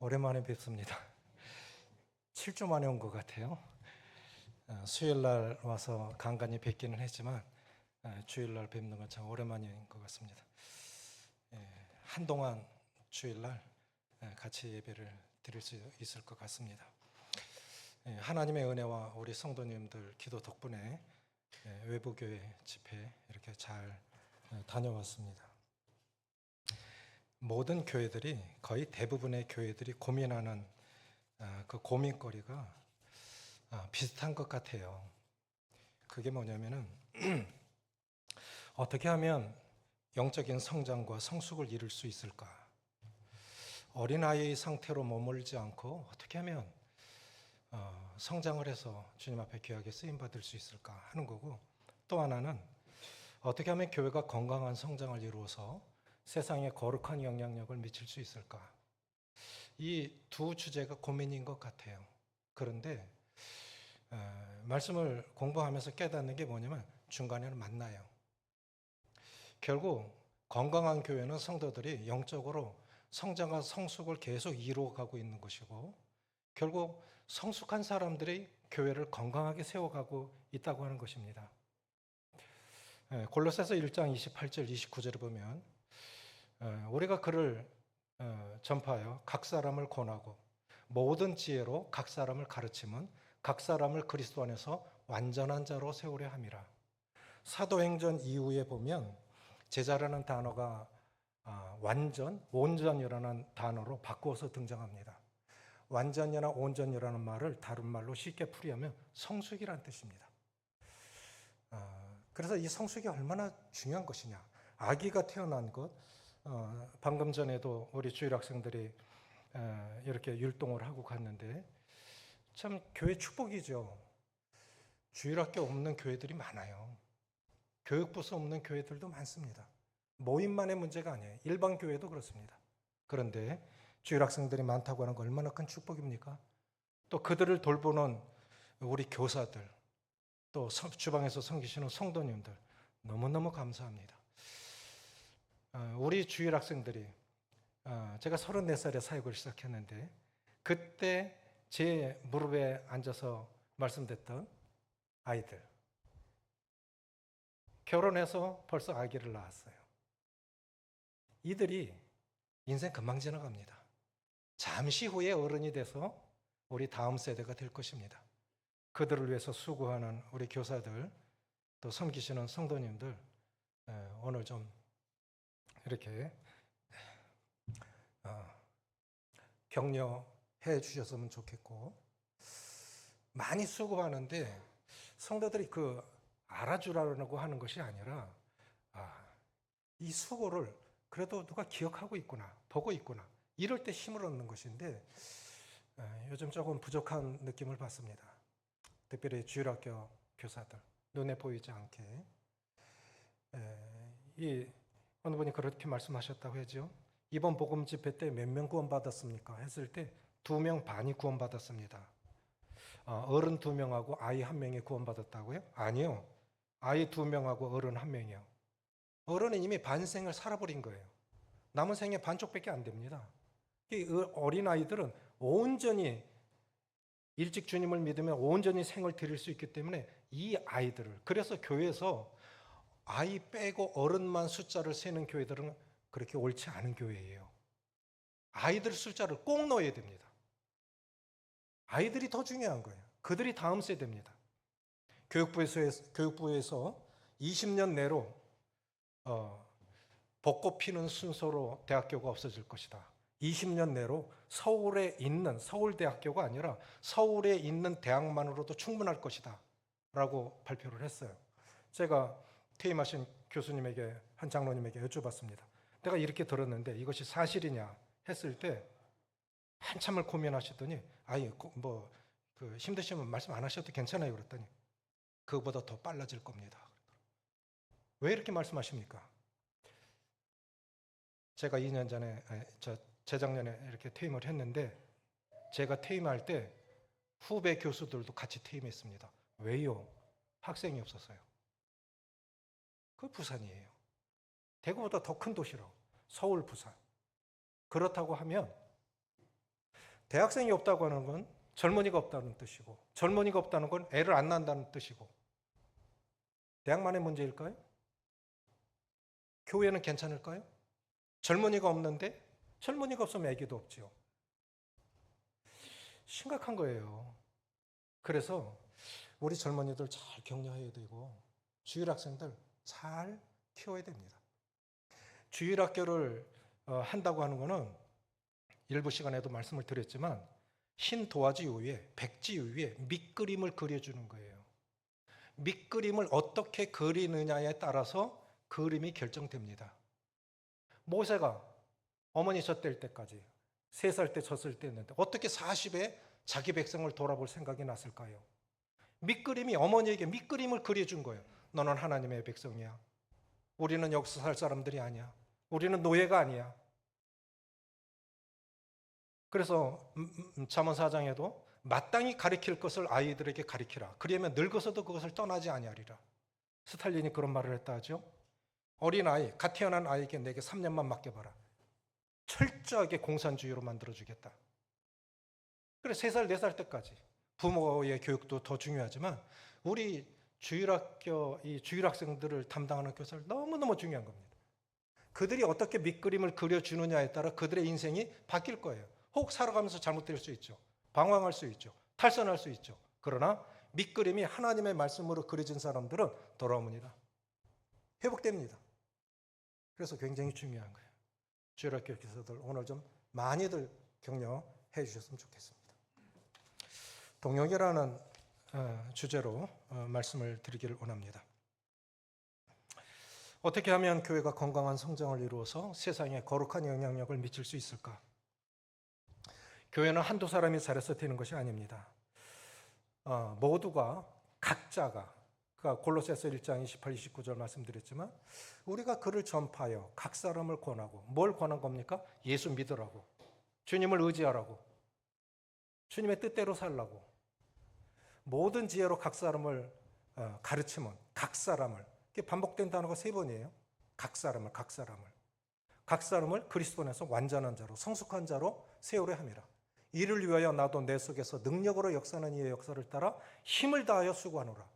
오랜만에 뵙습니다. 7주 만에 온 것 같아요. 수요일 날 와서 간간히 뵙기는 했지만 주일 날 뵙는 건 참 오랜만인 것 같습니다. 한동안 주일 날 같이 예배를 드릴 수 있을 것 같습니다. 하나님의 은혜와 우리 성도님들 기도 덕분에 외부교회 집회 이렇게 잘 다녀왔습니다. 모든 교회들이, 거의 대부분의 교회들이 고민하는 그 고민거리가 비슷한 것 같아요. 그게 뭐냐면은 어떻게 하면 영적인 성장과 성숙을 이룰 수 있을까? 어린아이의 상태로 머물지 않고 어떻게 하면 성장을 해서 주님 앞에 귀하게 쓰임받을 수 있을까 하는 거고, 또 하나는 어떻게 하면 교회가 건강한 성장을 이루어서 세상에 거룩한 영향력을 미칠 수 있을까? 이 두 주제가 고민인 것 같아요. 그런데 말씀을 공부하면서 깨닫는 게 뭐냐면 중간에는 만나요. 결국 건강한 교회는 성도들이 영적으로 성장과 성숙을 계속 이루어가고 있는 것이고, 결국 성숙한 사람들이 교회를 건강하게 세워가고 있다고 하는 것입니다. 골로새서 1장 28절 29절을 보면 우리가 그를 전파하여 각 사람을 권하고 모든 지혜로 각 사람을 가르치면 각 사람을 그리스도 안에서 완전한 자로 세우려 함이라. 사도행전 이후에 보면 제자라는 단어가 완전, 온전이라는 단어로 바꾸어서 등장합니다. 완전이나 온전이라는 말을 다른 말로 쉽게 풀이하면 성숙이라는 뜻입니다. 그래서 이 성숙이 얼마나 중요한 것이냐. 아기가 태어난 것, 방금 전에도 우리 주일 학생들이 이렇게 율동을 하고 갔는데 참 교회 축복이죠. 주일학교 없는 교회들이 많아요. 교육부서 없는 교회들도 많습니다. 모임만의 문제가 아니에요. 일반 교회도 그렇습니다. 그런데 주일 학생들이 많다고 하는 거 얼마나 큰 축복입니까? 또 그들을 돌보는 우리 교사들, 또 주방에서 섬기시는 성도님들 너무너무 감사합니다. 우리 주일 학생들이 제가 34살에 사역을 시작했는데 그때 제 무릎에 앉아서 말씀드렸던 아이들, 결혼해서 벌써 아기를 낳았어요. 이들이 인생 금방 지나갑니다. 잠시 후에 어른이 돼서 우리 다음 세대가 될 것입니다. 그들을 위해서 수고하는 우리 교사들, 또 섬기시는 성도님들 오늘 좀 이렇게 격려해 주셨으면 좋겠고, 많이 수고하는데 성도들이 알아주라고 하는 것이 아니라 이 수고를 그래도 누가 기억하고 있구나, 보고 있구나, 이럴 때 힘을 얻는 것인데 요즘 조금 부족한 느낌을 받습니다. 특별히 주일학교 교사들 눈에 보이지 않게. 어느 분이 그렇게 말씀하셨다고 하죠. 이번 복음 집회 때 몇 명 구원받았습니까? 했을 때 2명 반이 구원받았습니다. 어른 2명하고 아이 1명이 구원받았다고요? 아니요. 아이 2명하고 어른 1명이요. 어른은 이미 반생을 살아버린 거예요. 남은 생의 반쪽밖에 안 됩니다. 어린아이들은 온전히 일찍 주님을 믿으면 온전히 생을 드릴 수 있기 때문에 이 아이들을, 그래서 교회에서 아이 빼고 어른만 숫자를 세는 교회들은 그렇게 옳지 않은 교회예요. 아이들 숫자를 꼭 넣어야 됩니다. 아이들이 더 중요한 거예요. 그들이 다음 세대입니다. 교육부에서 20년 내로 벚꽃 피는 순서로 대학교가 없어질 것이다. 20년 내로 서울에 있는, 서울대학교가 아니라 서울에 있는 대학만으로도 충분할 것이다 라고 발표를 했어요. 제가 퇴임하신 교수님에게, 한 장로님에게 여쭤봤습니다. 내가 이렇게 들었는데 이것이 사실이냐 했을 때 한참을 고민하셨더니 힘드시면 말씀 안 하셔도 괜찮아요 그랬더니 그거보다 더 빨라질 겁니다. 왜 이렇게 말씀하십니까? 제가 2년 전에, 재작년에 이렇게 퇴임을 했는데 제가 퇴임할 때 후배 교수들도 같이 퇴임했습니다. 왜요? 학생이 없었어요. 그 부산이에요. 대구보다 더 큰 도시로, 서울, 부산. 그렇다고 하면 대학생이 없다고 하는 건 젊은이가 없다는 뜻이고, 젊은이가 없다는 건 애를 안 낳는다는 뜻이고, 대학만의 문제일까요? 교회는 괜찮을까요? 젊은이가 없는데 젊은이가 없으면 애기도 없지요. 심각한 거예요. 그래서 우리 젊은이들 잘 격려해야 되고 주일학생들 잘 키워야 됩니다. 주일학교를 한다고 하는 거는 일부 시간에도 말씀을 드렸지만 흰 도화지 위에, 백지 위에 밑그림을 그려주는 거예요. 밑그림을 어떻게 그리느냐에 따라서 그림이 결정됩니다. 모세가 어머니 젖될 때까지 3살 때 젖을 때 했는데 어떻게 40에 자기 백성을 돌아볼 생각이 났을까요? 밑그림이 어머니에게 밑그림을 그려준 거예요. 너는 하나님의 백성이야. 우리는 여기서 살 사람들이 아니야. 우리는 노예가 아니야. 그래서 잠언 4장에도 마땅히 가르칠 것을 아이들에게 가르치라. 그러면 늙어서도 그것을 떠나지 아니하리라. 스탈린이 그런 말을 했다 하죠. 어린아이, 갓 태어난 아이에게 내게 3년만 맡겨봐라. 철저하게 공산주의로 만들어주겠다. 그래 3살, 4살 때까지 부모의 교육도 더 중요하지만 우리 주일학교, 이 주일학생들을 담당하는 교사를 너무너무 중요한 겁니다. 그들이 어떻게 밑그림을 그려주느냐에 따라 그들의 인생이 바뀔 거예요. 혹 살아가면서 잘못될 수 있죠. 방황할 수 있죠. 탈선할 수 있죠. 그러나 밑그림이 하나님의 말씀으로 그려진 사람들은 돌아옵니다. 회복됩니다. 그래서 굉장히 중요한 거예요. 주일학교 교사들 오늘 좀 많이들 격려해 주셨으면 좋겠습니다. 동역이라는 주제로 말씀을 드리기를 원합니다. 어떻게 하면 교회가 건강한 성장을 이루어서 세상에 거룩한 영향력을 미칠 수 있을까? 교회는 한두 사람이 잘해서 되는 것이 아닙니다. 모두가 각자가 그러니까 골로새서 1장 28, 29절 말씀드렸지만 우리가 그를 전파하여 각 사람을 권하고 뭘 권한 겁니까? 예수 믿으라고, 주님을 의지하라고, 주님의 뜻대로 살라고, 모든 지혜로 각 사람을 가르치면 각 사람을, 이게 반복된 단어가 3번이에요. 각 사람을 그리스도 안에서 완전한 자로 성숙한 자로 세우려 함이라. 이를 위하여 나도 내 속에서 능력으로 역사하는 이의 역사를 따라 힘을 다하여 수고하노라.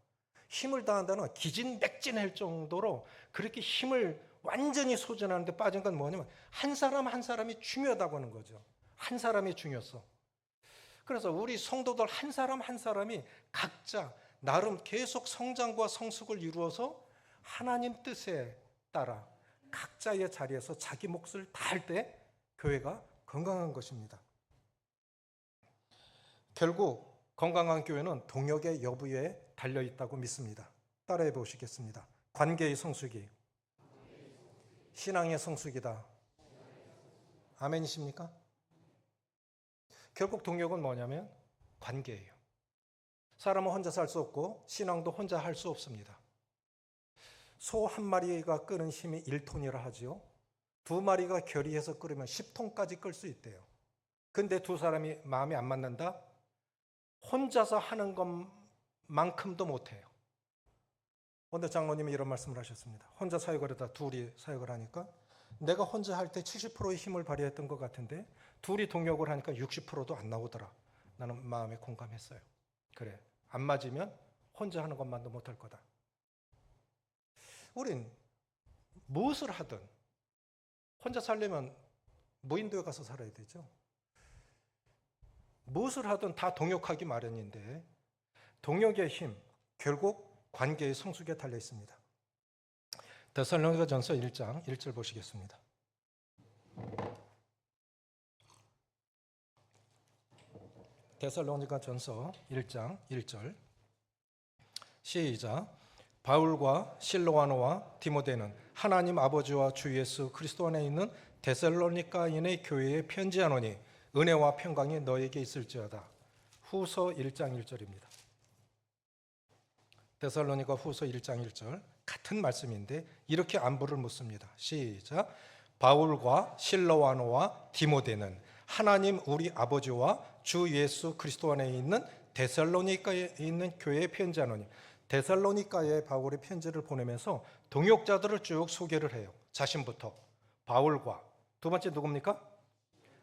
힘을 다한다는 건 기진맥진할 정도로 그렇게 힘을 완전히 소진하는데 빠진 건 뭐냐면 한 사람 한 사람이 중요하다고 하는 거죠. 한 사람이 중요했어. 그래서 우리 성도들 한 사람 한 사람이 각자 나름 계속 성장과 성숙을 이루어서 하나님 뜻에 따라 각자의 자리에서 자기 몫을 다할 때 교회가 건강한 것입니다. 결국 건강한 교회는 동역의 여부에 달려있다고 믿습니다. 따라해 보시겠습니다. 관계의 성숙이 신앙의 성숙이다. 아멘이십니까? 결국 동역은 뭐냐면 관계예요. 사람은 혼자 살 수 없고 신앙도 혼자 할 수 없습니다. 소 한 마리가 끄는 힘이 1톤이라 하지요. 2마리가 결의해서 끓으면 10톤까지 끌 수 있대요. 근데 2사람이 마음이 안 맞는다? 혼자서 하는 것만큼도 못해요. 오늘 장로님이 이런 말씀을 하셨습니다. 혼자 사역을 하다 둘이 사역을 하니까 내가 혼자 할 때 70%의 힘을 발휘했던 것 같은데 둘이 동역을 하니까 60%도 안 나오더라. 나는 마음에 공감했어요. 그래, 안 맞으면 혼자 하는 것만도 못할 거다. 우린 무엇을 하든 혼자 살려면 무인도에 가서 살아야 되죠. 무엇을 하든 다 동역하기 마련인데 동역의 힘, 결국 관계의 성숙에 달려 있습니다. 데살로니가전서 1장 1절 보시겠습니다. 데살로니가전서 1장 1절 시작. 바울과 실로아노와 디모데는 하나님 아버지와 주 예수 그리스도 안에 있는 데살로니가인의 교회에 편지하노니 은혜와 평강이 너에게 있을지어다. 후서 1장 1절입니다. 데살로니가 후서 1장 1절 같은 말씀인데 이렇게 안부를 묻습니다. 시작. 바울과 실로아노와 디모데는 하나님 우리 아버지와 주 예수 그리스도 안에 있는 데살로니가에 있는 교회에 편지하노니. 데살로니가에 바울의 편지를 보내면서 동역자들을 쭉 소개를 해요. 자신부터 바울과 두 번째 누굽니까?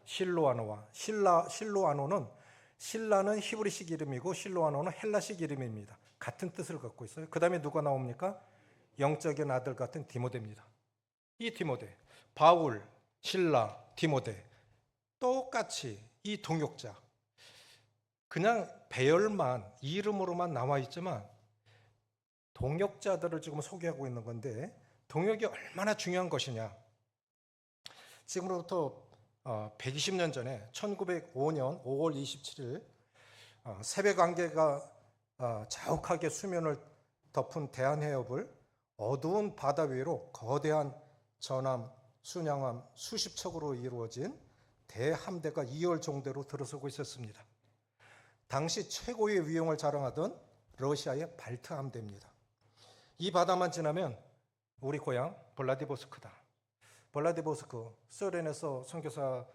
실로아노와 실로아노는 신라는 히브리식 이름이고 실로아노는 헬라식 이름입니다. 같은 뜻을 갖고 있어요. 그 다음에 누가 나옵니까? 영적인 아들 같은 디모데입니다. 이 디모데, 바울, 신라, 디모데 똑같이 이 동역자, 그냥 배열만 이름으로만 나와 있지만 동역자들을 지금 소개하고 있는 건데, 동역이 얼마나 중요한 것이냐. 지금으로부터 120년 전에 1905년 5월 27일 새벽 안개가 자욱하게 수면을 덮은 대한해협을 어두운 바다 위로 거대한 전함, 순양함 수십 척으로 이루어진 대함대가 2월 종대로 들어서고 있었습니다. 당시 최고의 위용을 자랑하던 러시아의 발트 함대입니다. 이 바다만 지나면 우리 고향 블라디보스크다. 블라디보스크, 소련에서 선교사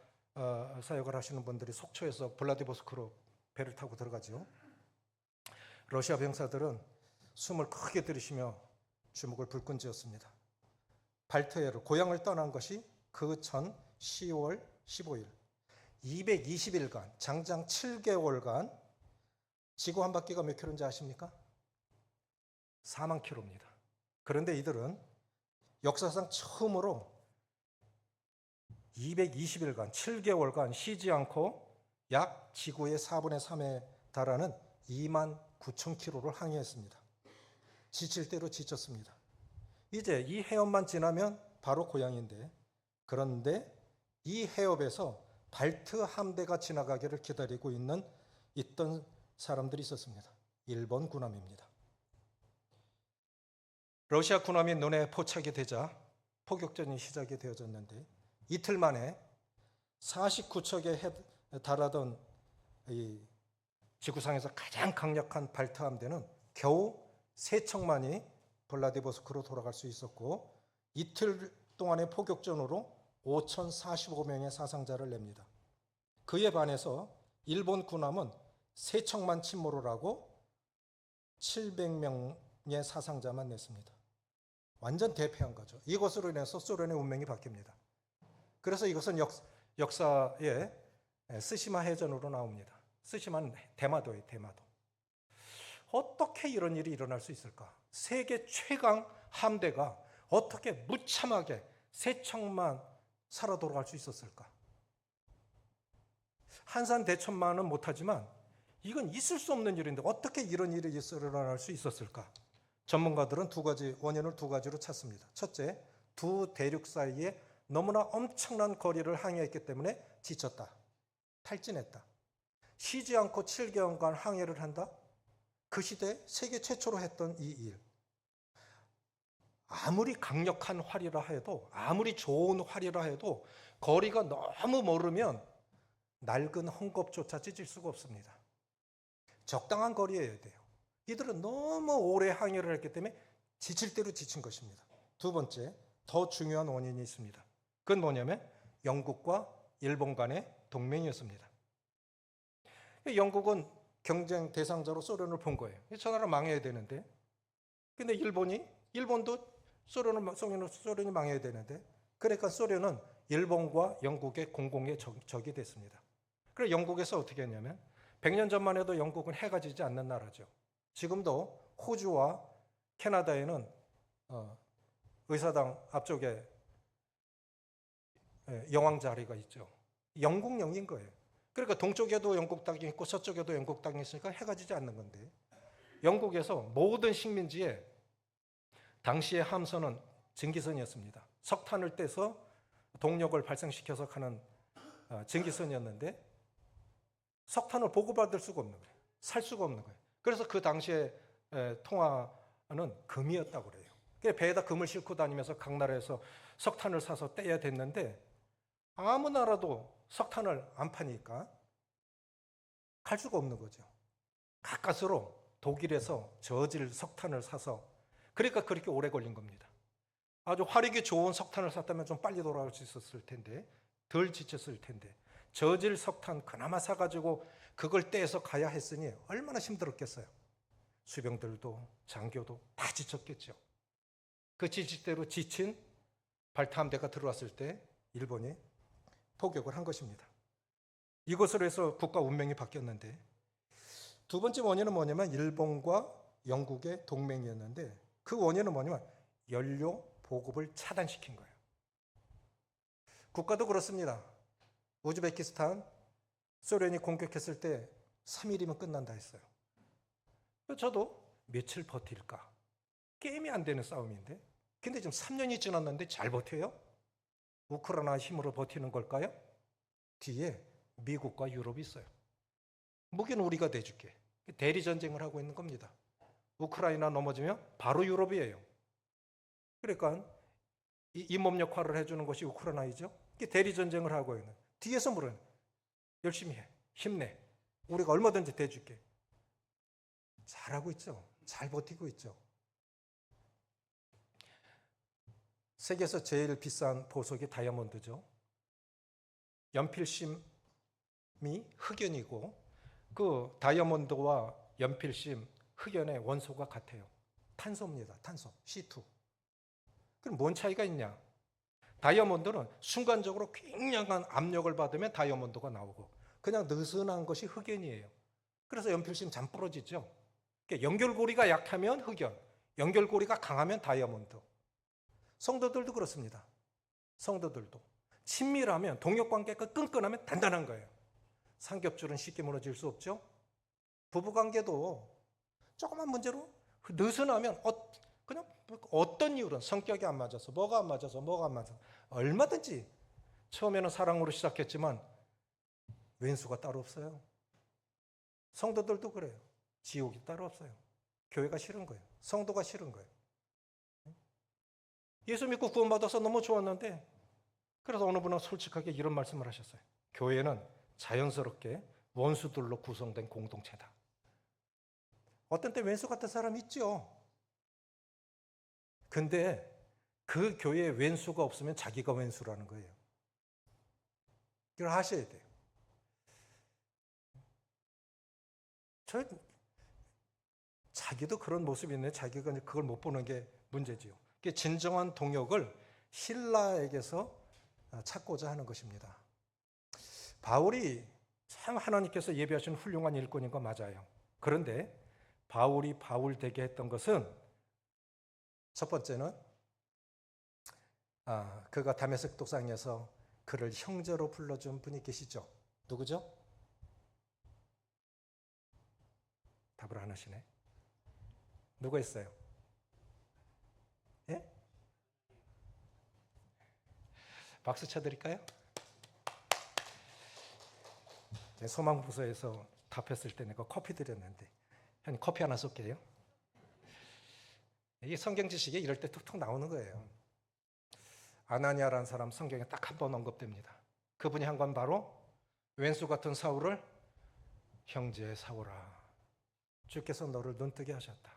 사역을 하시는 분들이 속초에서 블라디보스크로 배를 타고 들어가죠. 러시아 병사들은 숨을 크게 들이쉬며 주먹을 불끈 쥐었습니다. 발트해를 고향을 떠난 것이 그 전 10월 15일 220일간 장장 7개월간 지구 한 바퀴가 몇 킬로인지 아십니까? 4만 킬로입니다. 그런데 이들은 역사상 처음으로 220일간 7개월간 쉬지 않고 약 지구의 4분의 3에 달하는 2만 9천 킬로를 항해했습니다. 지칠 대로 지쳤습니다. 이제 이 해협만 지나면 바로 고향인데, 그런데 이 해협에서 발트 함대가 지나가기를 기다리고 있던 사람들이 있었습니다. 일본 군함입니다. 러시아 군함이 눈에 포착이 되자 포격전이 시작이 되어졌는데, 이틀 만에 49척에 달하던 이 지구상에서 가장 강력한 발트 함대는 겨우 3척만이 블라디보스크로 돌아갈 수 있었고, 이틀 동안의 포격전으로 5,045명의 사상자를 냅니다. 그에 반해서 일본 군함은 3척만 침몰을 하고 700명의 사상자만 냈습니다. 완전 대패한 거죠. 이것으로 인해서 소련의 운명이 바뀝니다. 그래서 이것은 역사의 스시마 해전으로 나옵니다. 스시마는 대마도예요, 대마도. 어떻게 이런 일이 일어날 수 있을까? 세계 최강 함대가 어떻게 무참하게 3척만 살아 돌아갈 수 있었을까? 한산대천만은 못하지만 이건 있을 수 없는 일인데 어떻게 이런 일이 일어날 수 있었을까? 전문가들은 원인을 두 가지로 찾습니다. 첫째, 두 대륙 사이에 너무나 엄청난 거리를 항해했기 때문에 지쳤다, 탈진했다. 쉬지 않고 7개월간 항해를 한다? 그 시대 세계 최초로 했던 이 일. 아무리 강력한 활이라 해도, 아무리 좋은 활이라 해도 거리가 너무 멀으면 낡은 헝겊조차 찢을 수가 없습니다. 적당한 거리여야 돼요. 이들은 너무 오래 항해를 했기 때문에 지칠 대로 지친 것입니다. 두 번째, 더 중요한 원인이 있습니다. 그건 뭐냐면 영국과 일본 간의 동맹이었습니다. 영국은 경쟁 대상자로 소련을 본 거예요. 저 나라 망해야 되는데. 근데 일본도 소련이 망해야 되는데, 그러니까 소련은 일본과 영국의 공공의 적이 됐습니다. 그래서 영국에서 어떻게 했냐면, 100년 전만 해도 영국은 해가 지지 않는 나라죠. 지금도 호주와 캐나다에는 의사당 앞쪽에 영왕 자리가 있죠. 영국령인 거예요. 그러니까 동쪽에도 영국 땅이 있고 서쪽에도 영국 땅이 있으니까 해가 지지 않는 건데, 영국에서 모든 식민지에 당시의 함선은 증기선이었습니다. 석탄을 떼서 동력을 발생시켜서 가는 증기선이었는데, 석탄을 보고받을 수가 없는 거예요. 살 수가 없는 거예요. 그래서 그 당시에 통화는 금이었다고 그래요. 배에다 금을 싣고 다니면서 각 나라에서 석탄을 사서 떼야 됐는데, 아무 나라도 석탄을 안 파니까 갈 수가 없는 거죠. 가까스로 독일에서 저질 석탄을 사서, 그러니까 그렇게 오래 걸린 겁니다. 아주 화력이 좋은 석탄을 샀다면 좀 빨리 돌아올 수 있었을 텐데, 덜 지쳤을 텐데, 저질 석탄 그나마 사가지고 그걸 떼서 가야 했으니 얼마나 힘들었겠어요. 수병들도 장교도 다 지쳤겠죠. 그 지칠대로 지친 발트 함대가 들어왔을 때 일본이 포격을 한 것입니다. 이것으로 해서 국가 운명이 바뀌었는데, 두 번째 원인은 뭐냐면 일본과 영국의 동맹이었는데, 그 원인은 뭐냐면 연료 보급을 차단시킨 거예요. 국가도 그렇습니다. 우즈베키스탄 소련이 공격했을 때 3일이면 끝난다 했어요. 저도 며칠 버틸까? 게임이 안 되는 싸움인데. 근데 지금 3년이 지났는데 잘 버텨요? 우크라이나 힘으로 버티는 걸까요? 뒤에 미국과 유럽이 있어요. 무기는 우리가 내줄게. 대리 전쟁을 하고 있는 겁니다. 우크라이나 넘어지면 바로 유럽이에요. 그러니까 이 임업 역할을 해주는 것이 우크라이나이죠. 대리 전쟁을 하고 있는. 뒤에서 물어요. 열심히 해. 힘내. 우리가 얼마든지 대줄게. 잘하고 있죠. 잘 버티고 있죠. 세계에서 제일 비싼 보석이 다이아몬드죠. 연필심이 흑연이고 그 다이아몬드와 연필심, 흑연의 원소가 같아요. 탄소입니다. 탄소, C2. 그럼 뭔 차이가 있냐? 다이아몬드는 순간적으로 굉장한 압력을 받으면 다이아몬드가 나오고 그냥 느슨한 것이 흑연이에요. 그래서 연필심 잠 부러지죠. 연결고리가 약하면 흑연, 연결고리가 강하면 다이아몬드. 성도들도 그렇습니다. 성도들도 친밀하면, 동역관계가 끈끈하면 단단한 거예요. 삼겹줄은 쉽게 무너질 수 없죠. 부부관계도 조그만 문제로 느슨하면 그냥 어떤 이유든 성격이 안 맞아서 뭐가 안 맞아서 얼마든지 처음에는 사랑으로 시작했지만 왼수가 따로 없어요. 성도들도 그래요. 지옥이 따로 없어요. 교회가 싫은 거예요. 성도가 싫은 거예요. 예수 믿고 구원받아서 너무 좋았는데, 그래서 어느 분은 솔직하게 이런 말씀을 하셨어요. 교회는 자연스럽게 원수들로 구성된 공동체다. 어떤 때 왼수 같은 사람 있죠. 근데 그 교회에 왼수가 없으면 자기가 왼수라는 거예요. 그걸 하셔야 돼요. 자기도 그런 모습이 있는데 자기가 그걸 못 보는 게 문제지요. 진정한 동역을 신라에게서 찾고자 하는 것입니다. 바울이 참 하나님께서 예비하신 훌륭한 일꾼인 거 맞아요. 그런데 바울이 바울 되게 했던 것은 첫 번째는 그가 다메섹 도상에서 그를 형제로 불러준 분이 계시죠. 누구죠? 답을 안 하시네. 누가 있어요? 예? 박수 쳐드릴까요? 소망부서에서 답했을 때 내가 커피 드렸는데 형님 커피 하나 쏠게요. 이게 성경 지식이 이럴 때 툭툭 나오는 거예요. 아나니아라는 사람 성경에 딱 한 번 언급됩니다. 그분이 한 건 바로 왼수 같은 사울을 형제 사울아, 주께서 너를 눈뜨게 하셨다.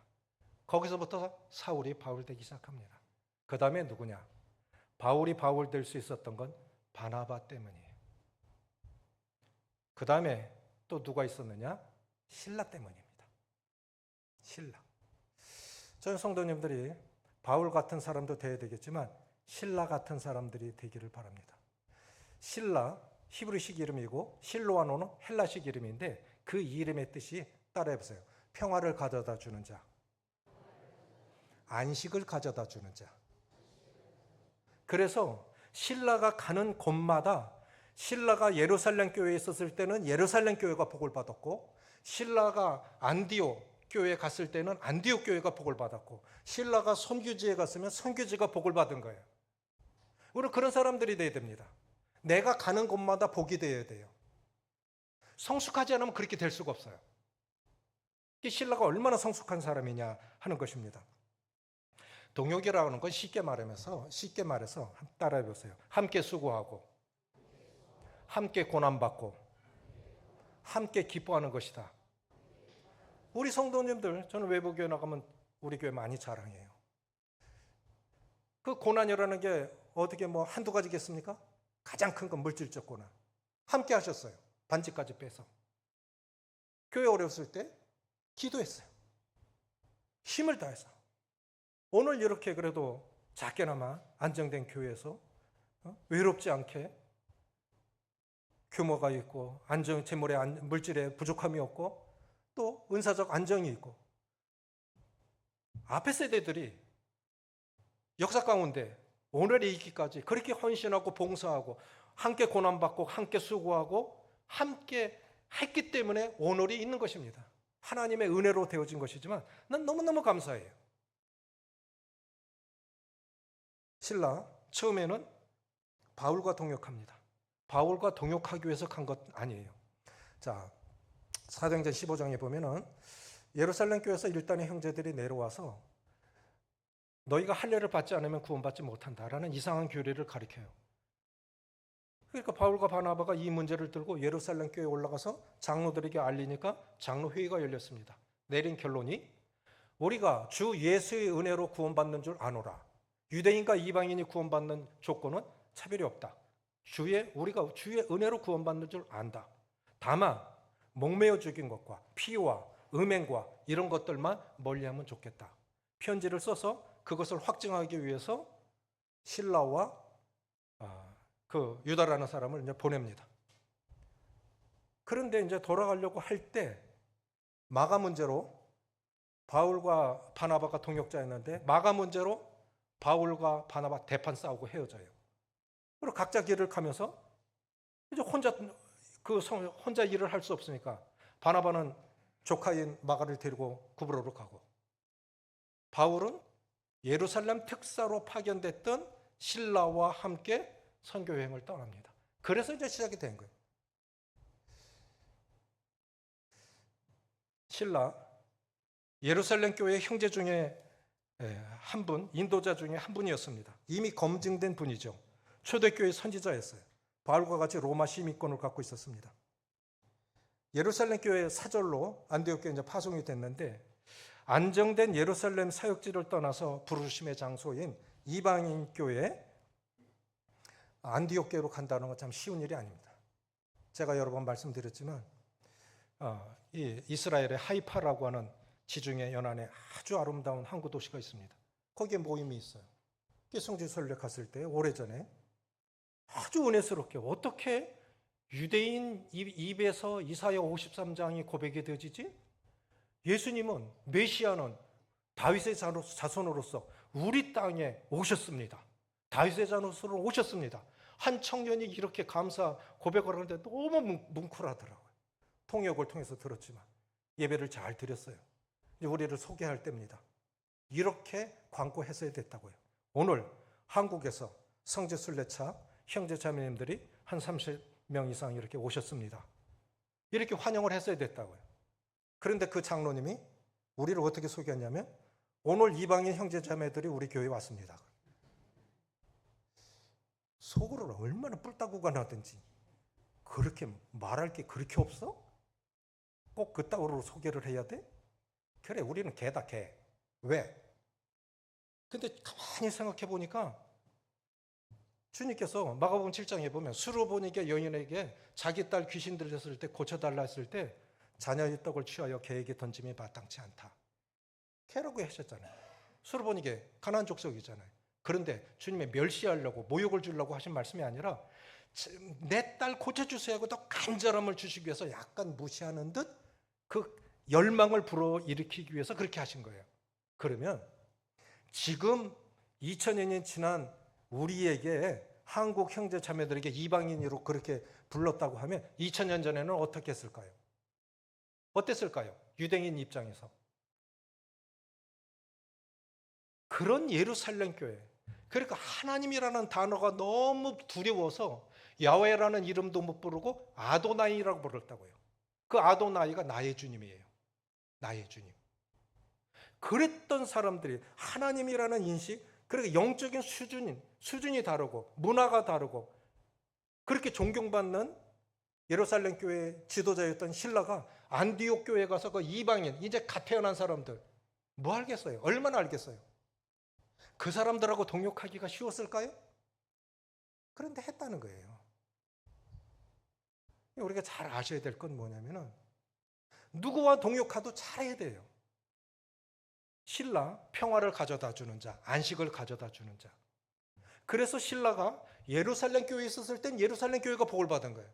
거기서부터 사울이 바울 되기 시작합니다. 그 다음에 누구냐? 바울이 바울 될 수 있었던 건 바나바 때문이에요. 그 다음에 또 누가 있었느냐? 실라 때문입니다. 실라. 저는 성도님들이 바울 같은 사람도 돼야 되겠지만 실라 같은 사람들이 되기를 바랍니다. 실라, 히브리식 이름이고 실로아노는 헬라식 이름인데 그 이름의 뜻이 따라해보세요. 평화를 가져다 주는 자, 안식을 가져다 주는 자. 그래서 실라가 가는 곳마다 실라가 예루살렘 교회에 있었을 때는 예루살렘 교회가 복을 받았고, 실라가 안디옥 교회에 갔을 때는 안디옥 교회가 복을 받았고, 실라가 선교지에 갔으면 선교지가 복을 받은 거예요. 우리 그런 사람들이 돼야 됩니다. 내가 가는 곳마다 복이 되어야 돼요. 성숙하지 않으면 그렇게 될 수가 없어요. 실라가 얼마나 성숙한 사람이냐 하는 것입니다. 동역이라는 건 쉽게 말해서 따라해 보세요. 함께 수고하고, 함께 고난받고, 함께 기뻐하는 것이다. 우리 성도님들, 저는 외부교회 나가면 우리 교회 많이 자랑해요. 그 고난이라는 게 어떻게 한두 가지겠습니까? 가장 큰 건 물질적 고난. 함께 하셨어요. 반지까지 빼서. 교회 어려웠을 때 기도했어요. 힘을 다해서. 오늘 이렇게 그래도 작게나마 안정된 교회에서 외롭지 않게 규모가 있고 재물의 물질의 부족함이 없고 또 은사적 안정이 있고 앞에 세대들이 역사 가운데 오늘에 이기까지 그렇게 헌신하고 봉사하고 함께 고난받고 함께 수고하고 함께 했기 때문에 오늘이 있는 것입니다. 하나님의 은혜로 되어진 것이지만 난 너무너무 감사해요. 신라 처음에는 바울과 동역합니다. 바울과 동역하기 위해서 간 것 아니에요. 자, 사도행전 15장에 보면은 예루살렘 교회에서 일단의 형제들이 내려와서 너희가 할례를 받지 않으면 구원받지 못한다라는 이상한 교리를 가르쳐요. 그러니까 바울과 바나바가 이 문제를 들고 예루살렘 교회에 올라가서 장로들에게 알리니까 장로회의가 열렸습니다. 내린 결론이 우리가 주 예수의 은혜로 구원받는 줄 아노라. 유대인과 이방인이 구원받는 조건은 차별이 없다. 우리가 주의 은혜로 구원받는 줄 안다. 다만 목매어 죽인 것과 피와 음행과 이런 것들만 멀리하면 좋겠다. 편지를 써서 그것을 확증하기 위해서 실라와 그 유다라는 사람을 이제 보냅니다. 그런데 이제 돌아가려고 할 때 마가 문제로 바울과 바나바가 동역자였는데 마가 문제로 바울과 바나바 대판 싸우고 헤어져요. 그리고 각자 길을 가면서 이제 혼자 일을 할 수 없으니까 바나바는 조카인 마가를 데리고 구브로로 가고 바울은 예루살렘 특사로 파견됐던 실라와 함께 선교 여행을 떠납니다. 그래서 이제 시작이 된 거예요. 실라 예루살렘 교회 형제 중에 한 분, 인도자 중에 한 분이었습니다. 이미 검증된 분이죠. 초대교회 선지자였어요. 바울과 같이 로마 시민권을 갖고 있었습니다. 예루살렘 교회 사절로 안디옥 교회에 이제 파송이 됐는데 안정된 예루살렘 사역지를 떠나서 부르심의 장소인 이방인 교회 안디옥 교회로 간다는 건 참 쉬운 일이 아닙니다. 제가 여러 번 말씀드렸지만 이 이스라엘의 하이파라고 하는 지중해 연안에 아주 아름다운 항구 도시가 있습니다. 거기에 모임이 있어요. 성지 순례 갔을 때 오래전에 아주 은혜스럽게 어떻게 유대인 입에서 이사야 53장이 고백이 되어지지? 예수님은 메시아는 다윗의 자손으로서 우리 땅에 오셨습니다. 다윗의 자손으로 오셨습니다. 한 청년이 이렇게 감사 고백을 하는데 너무 뭉클하더라고요. 통역을 통해서 들었지만 예배를 잘 드렸어요. 이제 우리를 소개할 때입니다. 이렇게 광고했어야 됐다고요. 오늘 한국에서 성지순례차 형제 자매님들이 한 30명 이상 이렇게 오셨습니다. 이렇게 환영을 했어야 됐다고요. 그런데 그 장로님이 우리를 어떻게 소개했냐면 오늘 이방인 형제 자매들이 우리 교회에 왔습니다. 속으로는 얼마나 뿔따구가 나든지 그렇게 말할 게 그렇게 없어? 꼭 그따구로 소개를 해야 돼? 그래, 우리는 개다, 개. 왜? 근데 가만히 생각해 보니까 주님께서 마가복음 7장에 보면 수르보니게 여인에게 자기 딸 귀신 들렸을 때 고쳐달라 했을 때 자녀의 떡을 취하여 개에게 던짐이 마땅치 않다. 개라고 하셨잖아요. 수르보니게 가나안 족속이잖아요. 그런데 주님의 멸시하려고 모욕을 주려고 하신 말씀이 아니라 내 딸 고쳐주세요 하고 더 간절함을 주시기 위해서 약간 무시하는 듯 그 열망을 불어일으키기 위해서 그렇게 하신 거예요. 그러면 지금 2000년이 지난 우리에게 한국 형제 자매들에게 이방인으로 그렇게 불렀다고 하면 2000년 전에는 어떻게 했을까요? 어땠을까요? 유대인 입장에서. 그런 예루살렘 교회. 그러니까 하나님이라는 단어가 너무 두려워서 야훼라는 이름도 못 부르고 아도나이라고 부르었다고요. 그 아도나이가 나의 주님이에요. 나의 주님. 그랬던 사람들이 하나님이라는 인식, 그러니까 영적인 수준이 다르고 문화가 다르고 그렇게 존경받는 예루살렘 교회 지도자였던 실라가 안디옥 교회에 가서 그 이방인, 이제 갓 태어난 사람들 뭐 알겠어요? 얼마나 알겠어요? 그 사람들하고 동역하기가 쉬웠을까요? 그런데 했다는 거예요. 우리가 잘 아셔야 될 건 뭐냐면은 누구와 동역하도 잘해야 돼요. 신라 평화를 가져다 주는 자, 안식을 가져다 주는 자. 그래서 신라가 예루살렘 교회에 있었을 땐 예루살렘 교회가 복을 받은 거예요.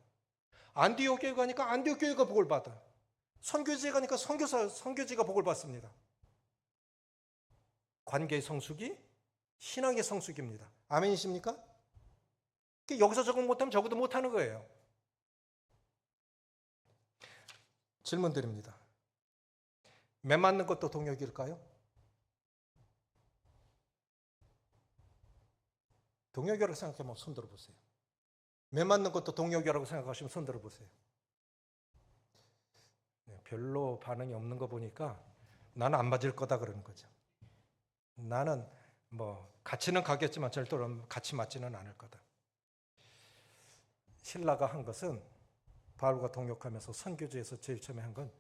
안디옥 교회 가니까 안디옥 교회가 복을 받아. 선교지에 가니까 선교지가 복을 받습니다. 관계의 성숙이 신앙의 성숙입니다. 아멘이십니까? 여기서 적응 못하면 적어도 못하는 거예요. 질문 드립니다. 매 맞는 것도 동역일까요? 동역이라고 생각하면 손 들어보세요. 매 맞는 것도 동역이라고 생각하시면 손 들어보세요. 별로 반응이 없는 거 보니까 나는 안 맞을 거다 그러는 거죠. 나는 같이는 가겠지만 절대로 같이 맞지는 않을 거다. 신라가 한 것은 바울과 동역하면서 선교지에서 제일 처음에 한 건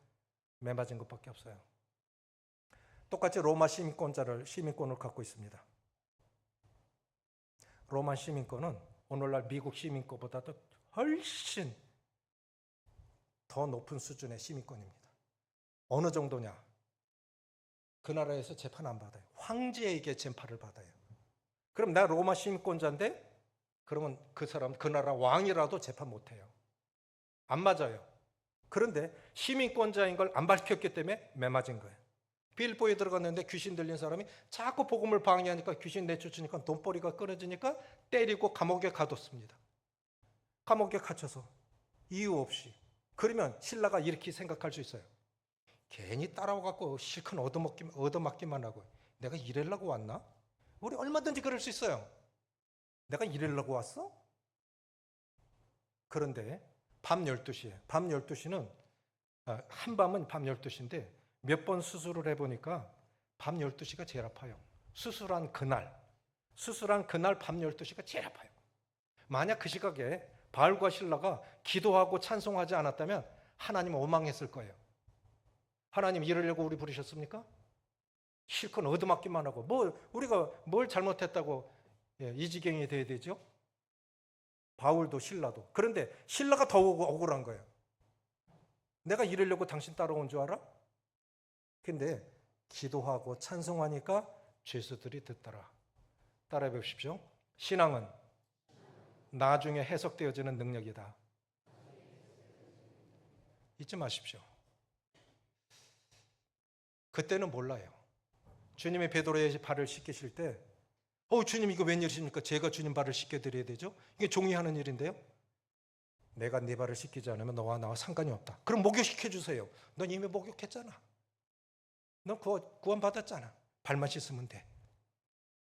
매 맞은 것밖에 없어요. 똑같이 로마 시민권을 갖고 있습니다. 로마 시민권은 오늘날 미국 시민권보다도 훨씬 더 높은 수준의 시민권입니다. 어느 정도냐? 그 나라에서 재판 안 받아요. 황제에게 재판을 받아요. 그럼 내가 로마 시민권자인데 그러면 그 사람, 그 나라 왕이라도 재판 못 해요. 안 맞아요. 그런데 시민권자인 걸 안 밝혔기 때문에 매 맞은 거예요. 빌보에 들어갔는데 귀신 들린 사람이 자꾸 복음을 방해하니까 귀신 내쫓으니까 돈벌이가 끊어지니까 때리고 감옥에 가뒀습니다. 감옥에 갇혀서 이유 없이. 그러면 신라가 이렇게 생각할 수 있어요. 괜히 따라와갖고 실컷 얻어맞기만 하고 내가 이래려고 왔나? 우리 얼마든지 그럴 수 있어요. 내가 이래려고 왔어? 그런데 밤 12시에 밤 12시는 한밤은 밤 12시인데 몇 번 수술을 해보니까 밤 12시가 제일 아파요. 수술한 그날 밤 12시가 제일 아파요. 만약 그 시각에 바울과 실라가 기도하고 찬송하지 않았다면 하나님은 원망했을 거예요. 하나님 이러려고 우리 부르셨습니까? 실컷 얻어맞기만 하고 우리가 뭘 잘못했다고 이 지경이 돼야 되죠? 바울도 실라도. 그런데 실라가 더 억울한 거예요. 내가 이러려고 당신 따라온 줄 알아? 근데 기도하고 찬송하니까 죄수들이 듣더라. 따라해 보십시오. 신앙은 나중에 해석되어지는 능력이다. 잊지 마십시오. 그때는 몰라요. 주님이 베드로의 발을 씻기실 때 주님 이거 웬일이십니까? 제가 주님 발을 씻겨드려야 되죠? 이게 종이 하는 일인데요. 내가 네 발을 씻기지 않으면 너와 나와 상관이 없다. 그럼 목욕시켜주세요. 넌 이미 목욕했잖아. 넌 구원받았잖아. 발만 씻으면 돼.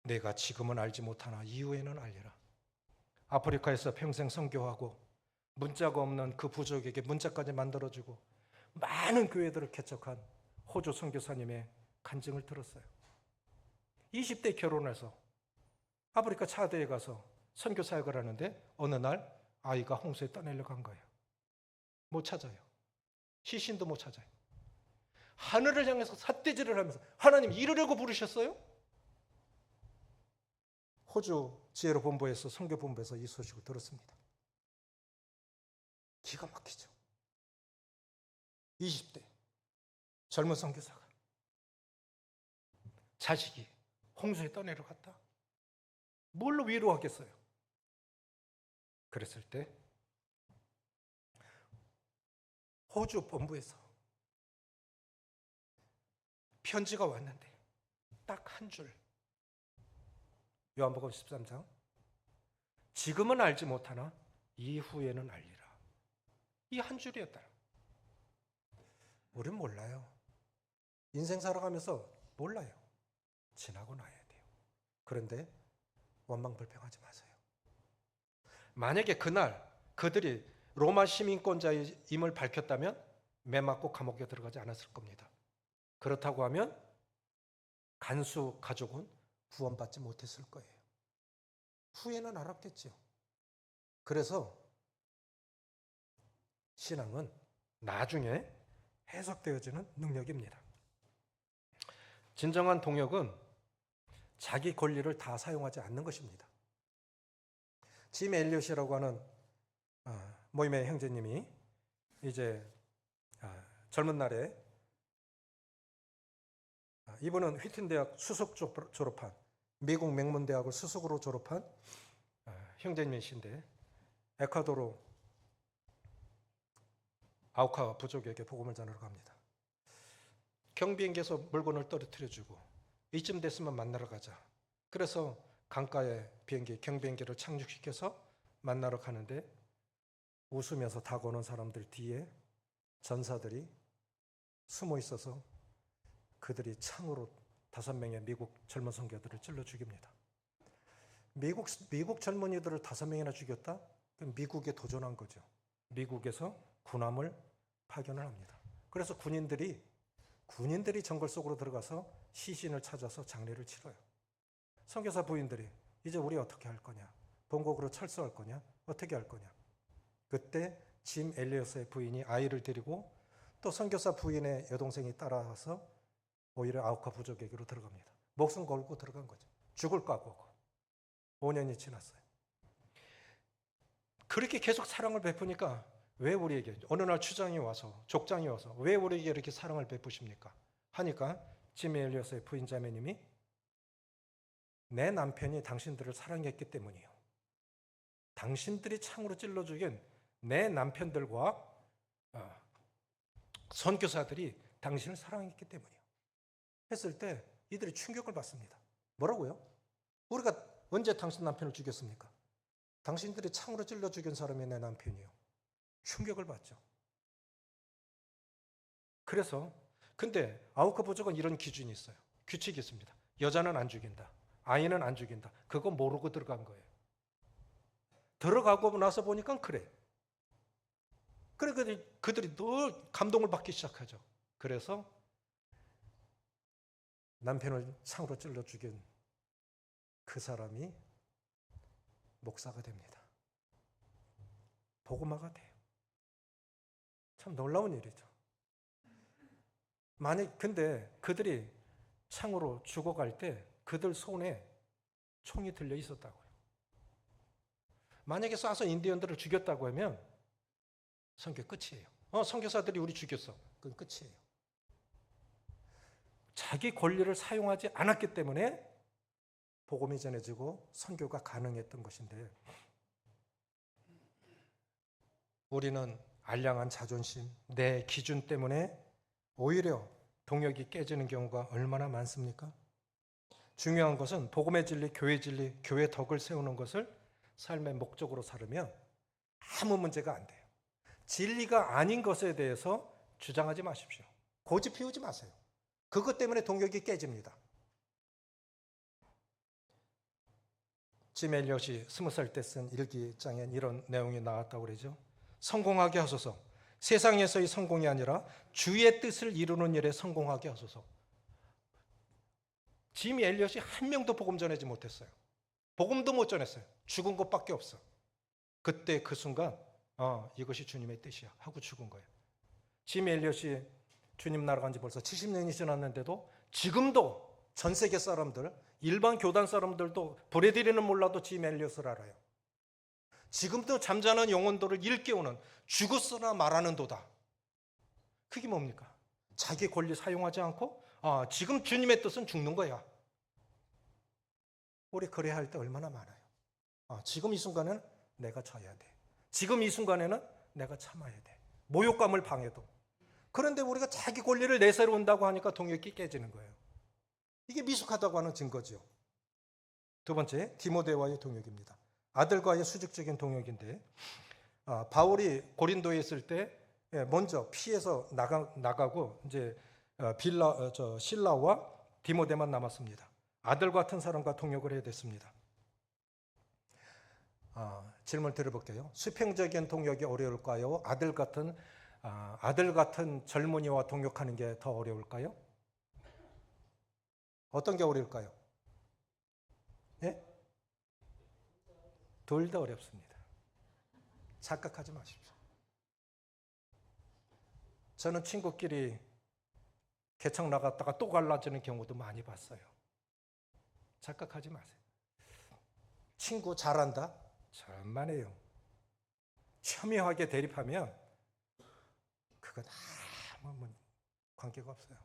내가 지금은 알지 못하나 이후에는 알리라. 아프리카에서 평생 선교하고 문자가 없는 그 부족에게 문자까지 만들어주고 많은 교회들을 개척한 호주 선교사님의 간증을 들었어요. 20대 결혼해서 아프리카 차대에 가서 선교 사역을 하는데 어느 날 아이가 홍수에 떠내려고 한 거예요. 못 찾아요. 시신도 못 찾아요. 하늘을 향해서 삿대질을 하면서 하나님 이러려고 부르셨어요? 호주 지혜로 본부에서 선교 본부에서 이 소식을 들었습니다. 기가 막히죠. 20대 젊은 선교사가 자식이 홍수에 떠내려갔다. 뭘로 위로하겠어요? 그랬을 때 호주 본부에서 편지가 왔는데 딱 한 줄. 요한복음 13장. 지금은 알지 못하나 이후에는 알리라. 이 한 줄이었다. 우린 몰라요. 인생 살아가면서 몰라요. 지나고 나야 돼요. 그런데 원망불평하지 마세요. 만약에 그날 그들이 로마 시민권자임을 밝혔다면 매 맞고 감옥에 들어가지 않았을 겁니다. 그렇다고 하면 간수 가족은 구원받지 못했을 거예요. 후에는 알았겠죠. 그래서 신앙은 나중에 해석되어지는 능력입니다. 진정한 동역은 자기 권리를 다 사용하지 않는 것입니다. 짐 엘리엇이라고 하는 모임의 형제님이 이제 젊은 날에 이분은 휘튼대학 수석 졸업한 미국 명문대학을 수석으로 졸업한 형제님이신데 에콰도르 아우카 부족에게 복음을 전하러 갑니다. 경비행기에서 물건을 떨어뜨려주고 이쯤 됐으면 만나러 가자. 그래서 강가에 경비행기를 착륙시켜서 만나러 가는데 웃으면서 타고 오는 사람들 뒤에 전사들이 숨어 있어서 그들이 창으로 5명의 미국 젊은 선교들을 찔러 죽입니다. 미국 젊은이들을 5명이나 죽였다? 그럼 미국에 도전한 거죠. 미국에서 군함을 파견을 합니다. 그래서 군인들이 정글 속으로 들어가서 시신을 찾아서 장례를 치러요. 선교사 부인들이 이제 우리 어떻게 할 거냐? 본국으로 철수할 거냐? 어떻게 할 거냐? 그때 짐 엘리엇의 부인이 아이를 데리고 또 선교사 부인의 여동생이 따라와서 오히려 아우카 부족에게로 들어갑니다. 목숨 걸고 들어간 거죠. 죽을 각오고. 5년이 지났어요. 그렇게 계속 사랑을 베푸니까 왜 우리에게 어느 날 족장이 와서 왜 우리에게 이렇게 사랑을 베푸십니까? 하니까 짐 엘리엇의 부인 자매님이 내 남편이 당신들을 사랑했기 때문이에요. 당신들이 창으로 찔러 죽인 내 남편들과 선교사들이 당신을 사랑했기 때문이에요. 했을 때 이들이 충격을 받습니다. 뭐라고요? 우리가 언제 당신 남편을 죽였습니까? 당신들이 창으로 찔러 죽인 사람이 내 남편이에요. 충격을 받죠. 그래서 근데 아우카 부족은 이런 기준이 있어요. 규칙이 있습니다. 여자는 안 죽인다. 아이는 안 죽인다. 그거 모르고 들어간 거예요. 들어가고 나서 보니까 그래. 그들이 늘 감동을 받기 시작하죠. 그래서 남편을 창으로 찔러 죽인 그 사람이 목사가 됩니다. 복음화가 돼요. 참 놀라운 일이죠. 근데 그들이 창으로 죽어갈 때 그들 손에 총이 들려 있었다고요. 만약에 쏴서 인디언들을 죽였다고 하면 선교 끝이에요. 선교사들이 우리 죽였어. 그건 끝이에요. 자기 권리를 사용하지 않았기 때문에 복음이 전해지고 선교가 가능했던 것인데 우리는 알량한 자존심, 내 기준 때문에 오히려 동역이 깨지는 경우가 얼마나 많습니까? 중요한 것은 복음의 진리, 교회 덕을 세우는 것을 삶의 목적으로 삼으면 아무 문제가 안 돼요. 진리가 아닌 것에 대해서 주장하지 마십시오. 고집 피우지 마세요. 그것 때문에 동역이 깨집니다. 짐 엘리엇이 20살 때 쓴 일기장엔 이런 내용이 나왔다고 그러죠. 성공하게 하소서. 세상에서의 성공이 아니라 주의 뜻을 이루는 일에 성공하게 하소서. 짐 엘리엇이 한 명도 복음 전하지 못했어요. 복음도 못 전했어요. 죽은 것밖에 없어. 그때 그 순간 이것이 주님의 뜻이야 하고 죽은 거예요. 짐 엘리엇이 주님 날아간 지 벌써 70년이 지났는데도 지금도 전 세계 사람들, 일반 교단 사람들도 브래들리는 몰라도 짐 엘리엇을 알아요. 지금도 잠자는 영혼들을 일깨우는 죽었으나 말하는 도다. 그게 뭡니까? 자기 권리 사용하지 않고 지금 주님의 뜻은 죽는 거야. 우리 그래야 할 때 얼마나 많아요. 지금 이 순간에는 내가 져야 돼. 지금 이 순간에는 내가 참아야 돼. 모욕감을 방해도. 그런데 우리가 자기 권리를 내세운다고 하니까 동역이 깨지는 거예요. 이게 미숙하다고 하는 증거죠. 두 번째, 디모데와의 동역입니다. 아들과의 수직적인 동역인데 바울이 고린도에 있을 때 먼저 피해서 나가고 이제 실라와 디모데만 남았습니다. 아들 같은 사람과 동역을 해야 됐습니다. 질문 드려볼게요. 수평적인 동역이 어려울까요? 아들 같은 젊은이와 동역하는 게 더 어려울까요? 어떤 게 어려울까요? 예? 둘 다 어렵습니다. 착각하지 마십시오. 저는 친구끼리 개척 나갔다가 또 갈라지는 경우도 많이 봤어요. 착각하지 마세요. 친구 잘한다? 천만에요. 첨예하게 대립하면 그건 아무 관계가 없어요.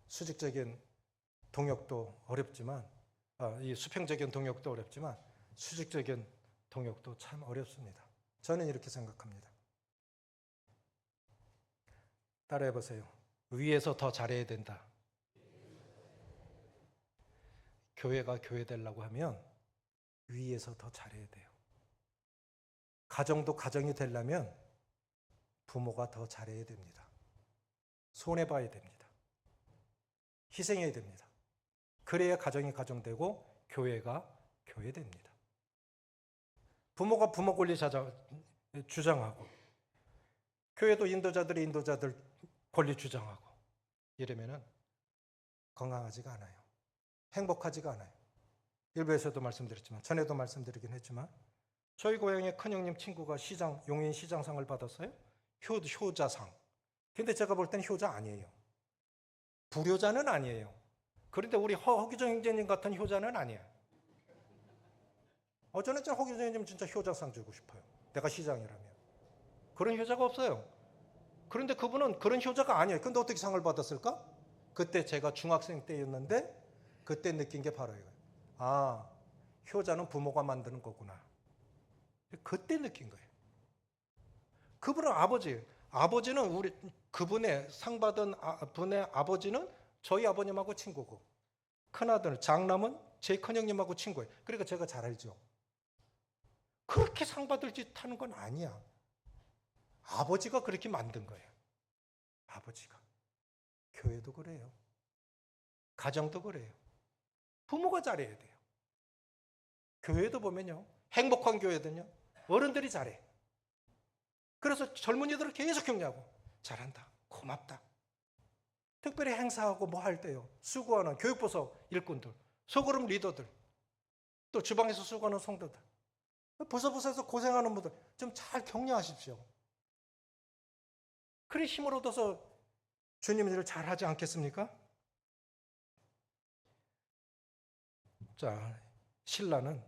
수직적인 동역도 어렵지만 이 수평적인 동역도 어렵지만 수직적인 동역도 참 어렵습니다. 저는 이렇게 생각합니다. 따라해 보세요. 위에서 더 잘해야 된다. 교회가 교회 되려고 하면 위에서 더 잘해야 돼요. 가정도 가정이 되려면 부모가 더 잘해야 됩니다. 손해봐야 됩니다. 희생해야 됩니다. 그래야 가정이 가정되고 교회가 교회됩니다. 부모가 부모 권리 주장하고 교회도 인도자들이 인도자들 권리 주장하고 이러면은 건강하지가 않아요. 행복하지가 않아요. 일부에서도 말씀드렸지만 전에도 말씀드리긴 했지만 저희 고향의 큰형님 친구가 용인 시장상을 받았어요. 효자상. 근데 제가 볼 때는 효자 아니에요. 불효자는 아니에요. 그런데 우리 허기정 형제님 같은 효자는 아니에요. 저는 진짜 허기정 형제님 진짜 효자상 주고 싶어요. 내가 시장이라면. 그런 효자가 없어요. 그런데 그분은 그런 효자가 아니에요. 근데 어떻게 상을 받았을까? 그때 제가 중학생 때였는데 그때 느낀 게 바로 이거예요. 아, 효자는 부모가 만드는 거구나. 그때 느낀 거예요. 그분은 아버지는 그분의 상 받은 분의 아버지는 저희 아버님하고 친구고 큰아들 장남은 제 큰형님하고 친구예요. 그러니까 제가 잘 알죠. 그렇게 상 받을 짓 하는 건 아니야. 아버지가 그렇게 만든 거예요. 아버지가. 교회도 그래요. 가정도 그래요. 부모가 잘해야 돼요. 교회도 보면요. 행복한 교회는요. 어른들이 잘해. 그래서 젊은이들을 계속 격려하고 잘한다. 고맙다. 특별히 행사하고 뭐 할 때요. 수고하는 교육부서 일꾼들, 소그룹 리더들, 또 주방에서 수고하는 성도들, 부서부서에서 고생하는 분들 좀 잘 격려하십시오. 그래 힘을 얻어서 주님 일을 잘 하지 않겠습니까? 자, 신라는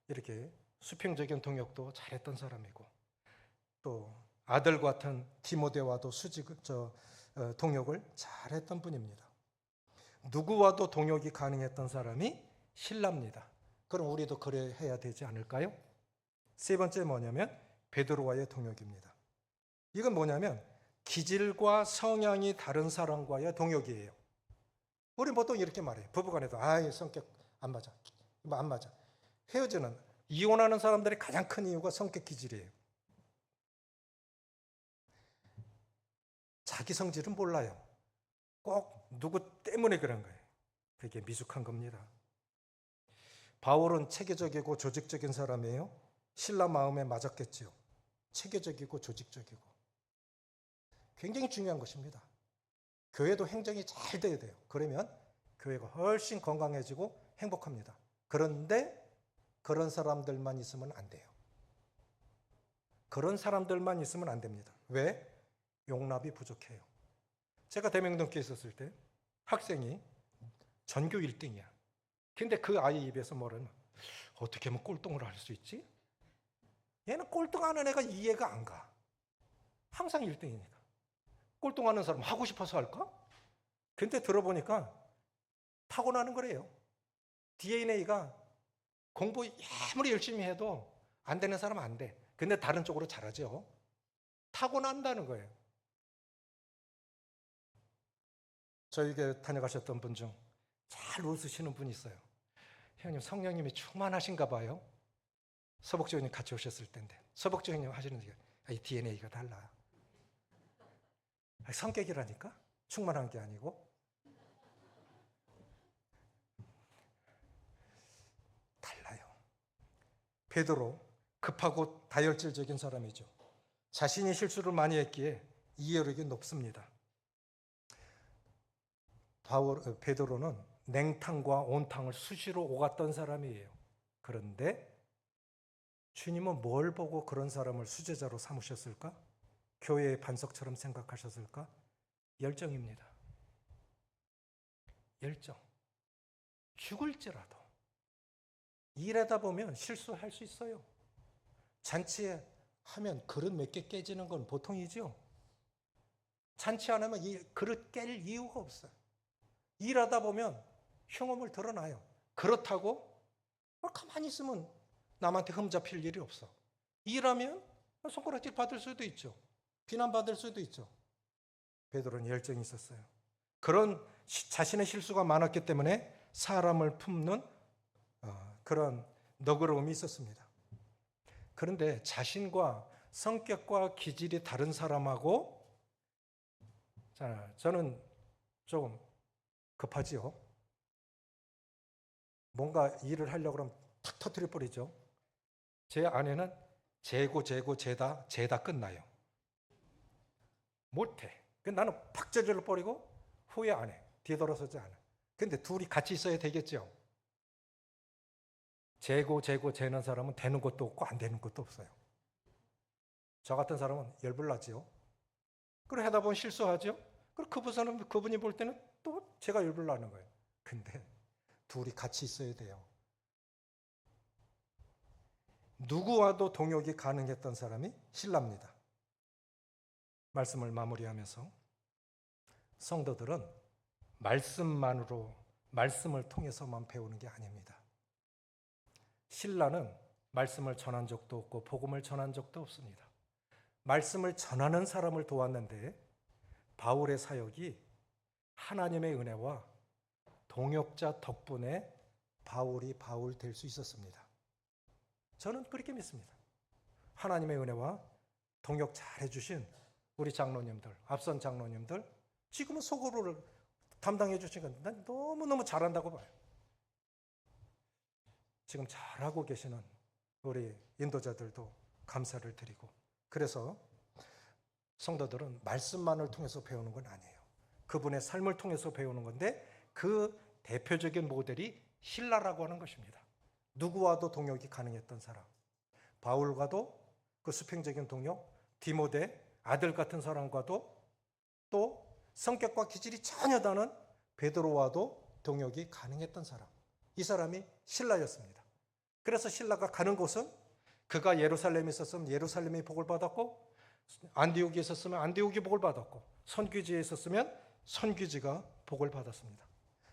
이렇게 수평적인 동역도 잘했던 사람이고 또 아들 같은 디모데와도 동역을 잘했던 분입니다. 누구와도 동역이 가능했던 사람이 신라입니다. 그럼 우리도 그래 해야 되지 않을까요? 세 번째 뭐냐면 베드로와의 동역입니다. 이건 뭐냐면 기질과 성향이 다른 사람과의 동역이에요. 우리 보통 이렇게 말해요. 부부간에도 성격 안 맞아. 안 맞아. 헤어지는 이혼하는 사람들의 가장 큰 이유가 성격 기질이에요. 자기 성질은 몰라요. 꼭 누구 때문에 그런 거예요. 그게 미숙한 겁니다. 바울은 체계적이고 조직적인 사람이에요. 신라 마음에 맞았겠지요. 체계적이고 조직적이고. 굉장히 중요한 것입니다. 교회도 행정이 잘 돼야 돼요. 그러면 교회가 훨씬 건강해지고 행복합니다. 그런데 그런 사람들만 있으면 안 돼요. 그런 사람들만 있으면 안 됩니다. 왜? 용납이 부족해요. 제가 대명동교에 있었을 때 학생이 전교 1등이야. 근데 그 아이 입에서 뭐라는 어떻게 하면 꼴등을 할 수 있지? 얘는 꼴등하는 애가 이해가 안 가. 항상 1등이니까. 꼴등하는 사람 하고 싶어서 할까? 근데 들어보니까 타고나는 거래요. DNA가 공부 아무리 열심히 해도 안 되는 사람은 안 돼. 근데 다른 쪽으로 잘하죠. 타고난다는 거예요. 저에게 다녀가셨던 분 중 잘 웃으시는 분이 있어요. 형님 성령님이 충만하신가 봐요. 서복주 형님 같이 오셨을 텐데 서복주 형님 하시는 얘기가 이 DNA가 달라. 성격이라니까? 충만한 게 아니고 달라요. 베드로 급하고 다혈질적인 사람이죠. 자신이 실수를 많이 했기에 이해력이 높습니다. 베드로는 냉탕과 온탕을 수시로 오갔던 사람이에요. 그런데 주님은 뭘 보고 그런 사람을 수제자로 삼으셨을까? 교회의 반석처럼 생각하셨을까? 열정입니다. 열정. 죽을지라도 일하다 보면 실수할 수 있어요. 잔치에 하면 그릇 몇 개 깨지는 건 보통이죠. 잔치 안 하면 그릇 깰 이유가 없어요. 일하다 보면 흉음을 드러나요. 그렇다고 가만히 있으면 남한테 흠잡힐 일이 없어. 일하면 손가락질 받을 수도 있죠. 비난받을 수도 있죠. 베드로는 열정이 있었어요. 그런 자신의 실수가 많았기 때문에 사람을 품는 그런 너그러움이 있었습니다. 그런데 자신과 성격과 기질이 다른 사람하고, 저는 좀 급하지요. 뭔가 일을 하려고 그러면 탁 터뜨려 버리죠. 제 아내는 재다 끝나요. 못해. 나는 팍 저질러 버리고 후회 안 해. 뒤돌아서지 않아. 근데 둘이 같이 있어야 되겠죠. 재는 사람은 되는 것도 없고 안 되는 것도 없어요. 저 같은 사람은 열불나지요. 그리고 하다 보면 실수하죠. 그리고 그분이 볼 때는 또 제가 열불나는 거예요. 근데 둘이 같이 있어야 돼요. 누구와도 동역이 가능했던 사람이 신라입니다. 말씀을 마무리하면서 성도들은 말씀을 통해서만 배우는 게 아닙니다. 신라는 말씀을 전한 적도 없고 복음을 전한 적도 없습니다. 말씀을 전하는 사람을 도왔는데 바울의 사역이 하나님의 은혜와 동역자 덕분에 바울이 바울 될 수 있었습니다. 저는 그렇게 믿습니다. 하나님의 은혜와 동역 잘 해주신 우리 장로님들, 앞선 장로님들, 지금은 소그룹을 담당해 주신 건 난 너무너무 잘한다고 봐요. 지금 잘하고 계시는 우리 인도자들도 감사를 드리고, 그래서 성도들은 말씀만을 통해서 배우는 건 아니에요. 그분의 삶을 통해서 배우는 건데 그 대표적인 모델이 신라라고 하는 것입니다. 누구와도 동역이 가능했던 사람. 바울과도 그 수평적인 동역, 디모데 아들 같은 사람과도, 또 성격과 기질이 전혀 다른 베드로와도 동역이 가능했던 사람. 이 사람이 신라였습니다. 그래서 신라가 가는 곳은 그가 예루살렘에 있었으면 예루살렘이 복을 받았고, 안디옥에 있었으면 안디옥이 복을 받았고, 선귀지에 있었으면 선귀지가 복을 받았습니다.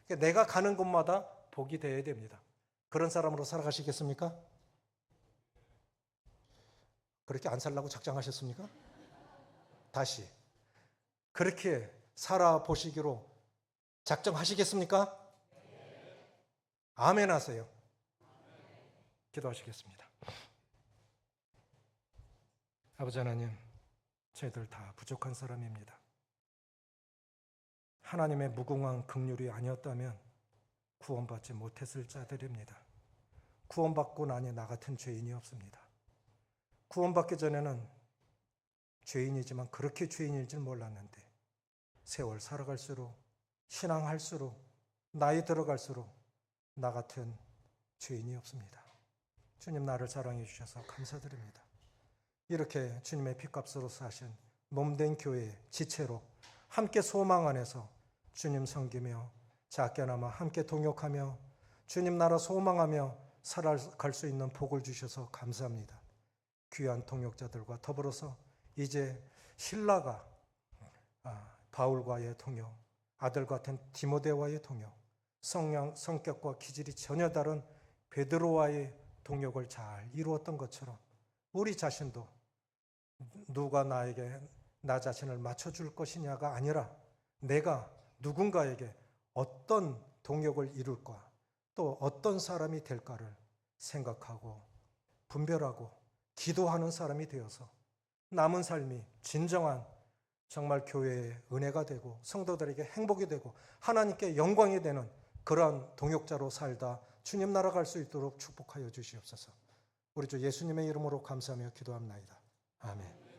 그러니까 내가 가는 곳마다 복이 되어야 됩니다. 그런 사람으로 살아가시겠습니까? 그렇게 안 살라고 작정하셨습니까? 다시 그렇게 살아보시기로 작정하시겠습니까? 아멘 하세요. 기도하시겠습니다. 아버지 하나님, 저희들 다 부족한 사람입니다. 하나님의 무궁한 긍휼이 아니었다면 구원받지 못했을 자들입니다. 구원받고 나니 나 같은 죄인이 없습니다. 구원받기 전에는 죄인이지만 그렇게 죄인일 줄 몰랐는데 세월 살아갈수록, 신앙할수록, 나이 들어갈수록 나 같은 죄인이 없습니다. 주님, 나를 사랑해 주셔서 감사드립니다. 이렇게 주님의 피값으로 사신 몸된 교회의 지체로 함께 소망 안에서 주님 섬기며 작게나마 함께 동역하며 주님 나라 소망하며 살아갈 수 있는 복을 주셔서 감사합니다. 귀한 동역자들과 더불어서 이제 신라가 바울과의 동역, 아들 같은 디모데와의 동역, 성격과 기질이 전혀 다른 베드로와의 동역을 잘 이루었던 것처럼 우리 자신도 누가 나에게 나 자신을 맞춰줄 것이냐가 아니라 내가 누군가에게 어떤 동역을 이룰까, 또 어떤 사람이 될까를 생각하고 분별하고 기도하는 사람이 되어서 남은 삶이 진정한 정말 교회의 은혜가 되고 성도들에게 행복이 되고 하나님께 영광이 되는 그러한 동역자로 살다 주님 나라 갈 수 있도록 축복하여 주시옵소서. 우리 주 예수님의 이름으로 감사하며 기도합나이다. 아멘.